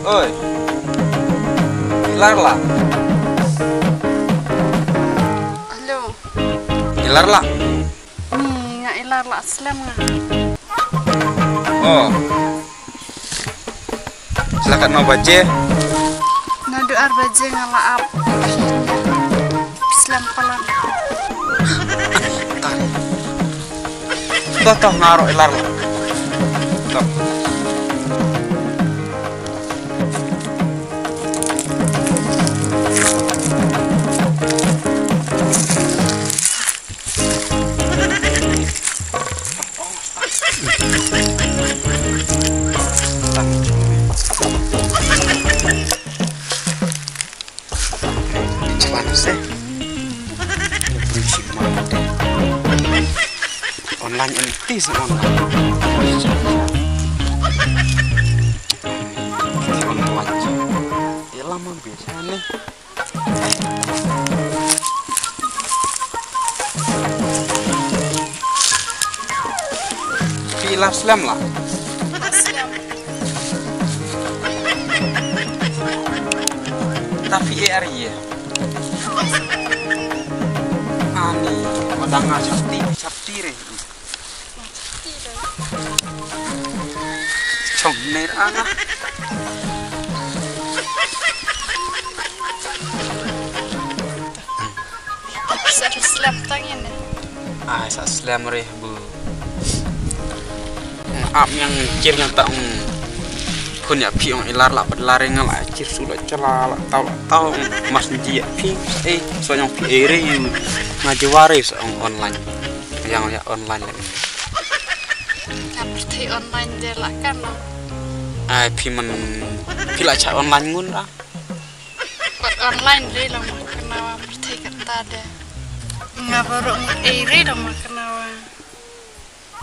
Oi, ilar lah. Halo. Ilar lah. Nih, nggak ilar lah, selam nggak? Oh. Silakan mau baca. Nado arbaje ngalaap. Islam kalah. Toh ngaruh ilar lah. Toh. Online ini semua ya lama biasa nih pilar slam lah tapi ya ani madanga capti re chồng nết ăn á Sa slam tangin nih. sa slam re bu ap yang cir yang tak kun ya piong ilar lah berlari ngalak cir sudah celala tahu mas dia pi so yang pi ere ngajawari so online yang ya online Seperti online dia lah kan. pi man pi lah cak online ngun lah Buat online dia lah mau kenal seperti kata ada. Ngabarok iri lah mau kenal.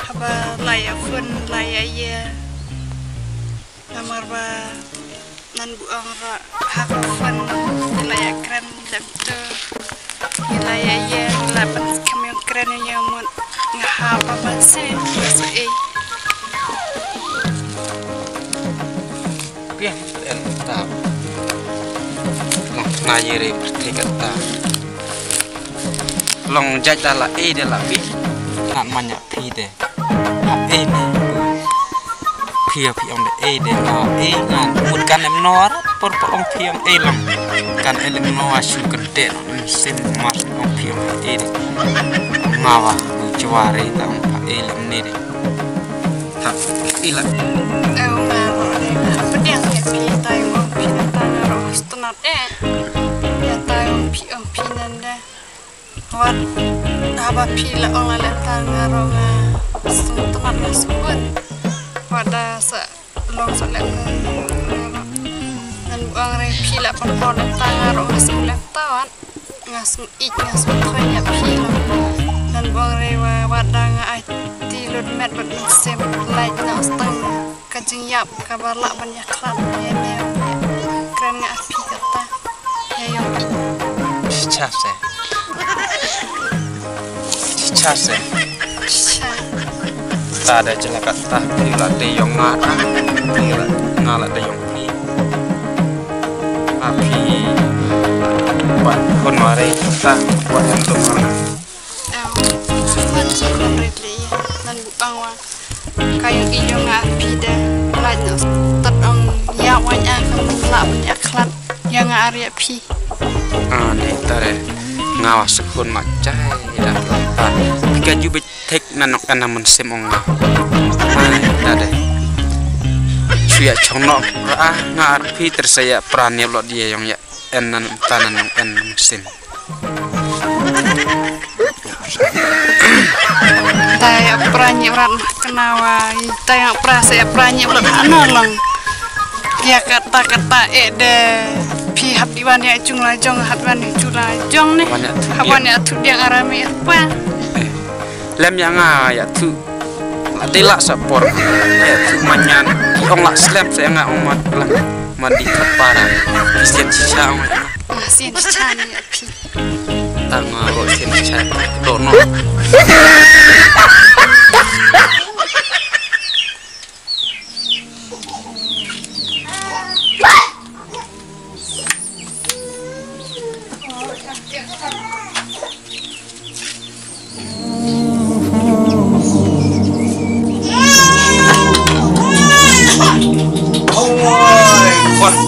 Haba layak pun layak ya. Namar ba nan buang ra hakafan layak keren lapto. Layak ya lapan kami keren yang mau ngahapa bansin se pian entah nayere seperti kata long jajala dia lah pi nak banyak pi deh ni pi on de deh ngan mutkan em nor por ong pi on lang kan elem no asu gede sin mas ong pi on deh ngawa juare ta ong elem ni deh tak ilah pedang ya pi tayo pi tanah stunat ya tayo pi nanda wat haba pi la ong la tanah ronga stunat masukun pada sa long sa lek dan buang re pi la pon tanah ronga sebulan tawan ngasum ik ngasum ya pi dan buang re wadang ai tilud met bad sem light na stang kajing yap kabar lak banyak klan ya ne keren nga api kata ya yo chase tak ada jelaka tah bila de yong ngara bila ngala de yong pi api buat kon mare ta buat untuk orang man sakon redli nan buang wa kayu iyo nga api de lanya tat ong ya wanya lak banyak klan yang nga area pi ni tare ngawas sekun macai dan lata tiga jubit tek nanok namun semong tade suya chonok ra ngar pi tersaya prane lo dia yang ya enan tanan en musim taya pranye ran kenawa taya prase pranye ulat anolong ya kata-kata de pi habdiwan ya cung lajong habdiwan cung lajong nih hawan ya tu dia arame apa lem yang ya tu adela sapor ya tu manyan ong la slap saya nga ong matla mandi kapara kisian sisa ong sin chan ya pi tanga ro sin chan dono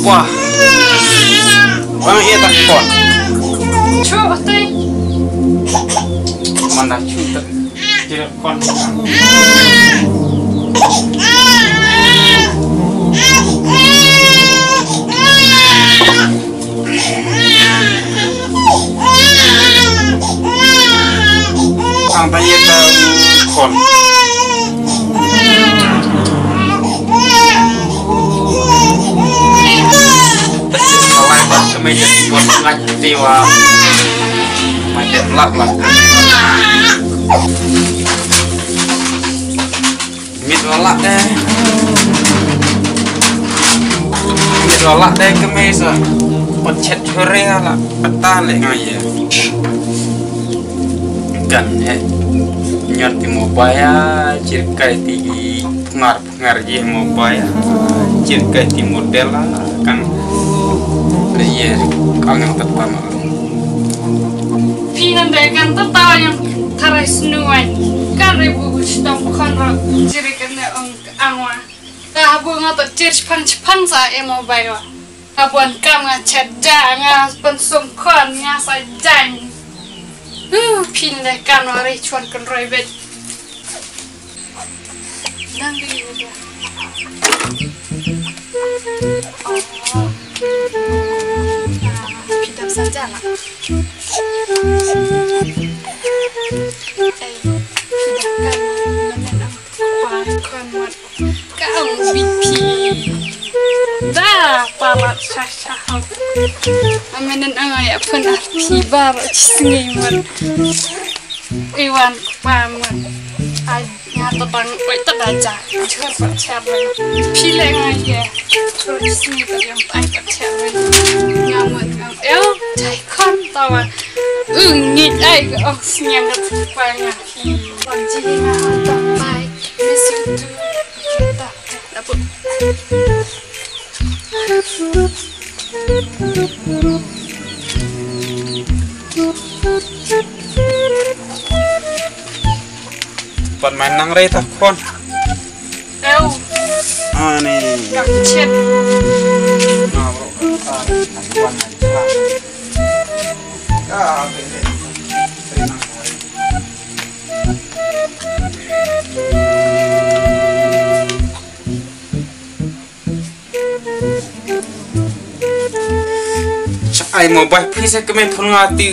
Wah. Bang iya tak kon. Coba teh. Mana cuta. Tidak kon. Ang tanya ke kon. Kemeja buat ngaji wa macet lah mit walak deh kemeja buat chat sore lah petang le ngaji kan nyot di mobile cirkai di pengar je mobile cirkai di model lah kan. Iya, kangen pertama. Pinan dengan tertawa yang taras nuai. Kan ribu sedang bukan rak jiri kena angwa. Dah bunga tu cepang sa emo bayo. Abuan kam ngacet jangan pensungkon ngasa jang. Pinan kan wari cuan kan roibet. Nanti udah. Kita saja lah. Tidakkan menenang kuatkan kau bipi. Dah palat sah. Menenang ayah pun arti baru cisngiman. Iwan paman. Nyata bang, itu aja. Cepat cari. Pilih aja. Terus ni tu yang tak cari. Ngamut. Cai kon tawa. Ngit ai ke oksnya ngat banyak. Wajib ngat baik. Mesitu kita dapat. Buat main nang rei tak kon. Nih. Gacet. Nah, bro. Buat main lah. Ah, bede. Terima kasih. Ai mobile please kami phangati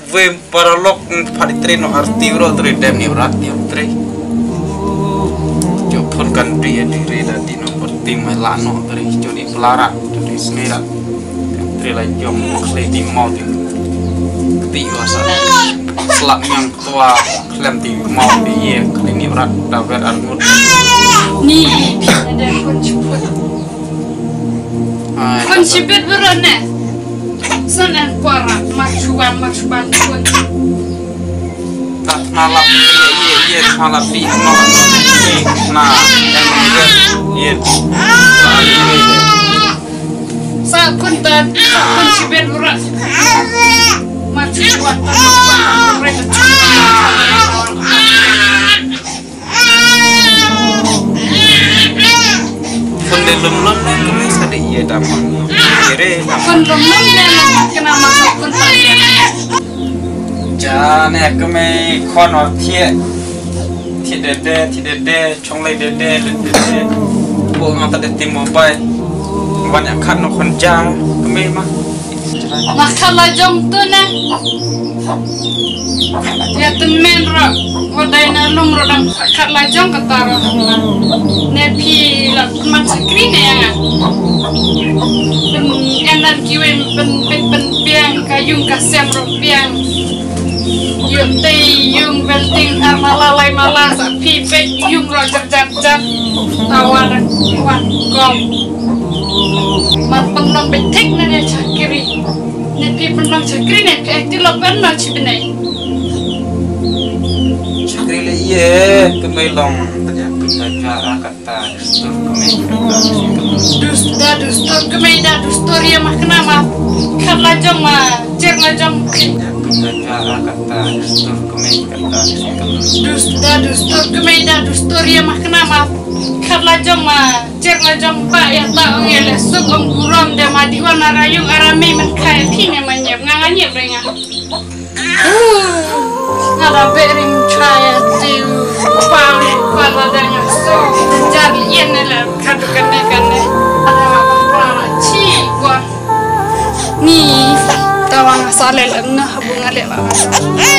ve paralok phari no arti ro tre dem ni rati tre jo phon kan dia dire da dino perti melano tre jo di pelara tre smera tre la jom kle di mau di ti wasa selak yang tua klem di mau di ye kali ni rat da ver armut Ni ada kunci-kunci. Kunci-kunci berane. Sanan para macuan pun. Tak nalap ye nalap di no nah yang ye Sa kuntan kunci-kunci berat. Macuan mereka. Lum-lum kami sadi iya dapat kere lum-lum kena masuk kuntan jane kami kono tie dede chonglai dede bo ngata de tim mobile banyak kan no konja kami mah makala jong tu na ya temen ro wadai na lum ro dam kala jong kataro ne pi la man screen ya enan kiwe ben piang kayung kasem ro piang yung tei yung belting armalalai malah sa pi pe yung ro jat tawaran wan kom man penong betek na ne chakiri ne pi penong chakiri ne pi akti lo ben no chibnai chakri le ye kami long cara kata tur kami dus kami tur ya mah kenapa kala jong mah cerna jong cara kata tur kami kata dus tur kami tur ya mah kenapa kala ngajong ma cek ngajong pa ya ta ngele sugong gurom de madiwan arayung arame men kai pine manyep nganganyep renga ngara berim chaya tiu pang paladanya so jali yenela kadu kane kane ada apa chi gua ni tawang salel na habunga le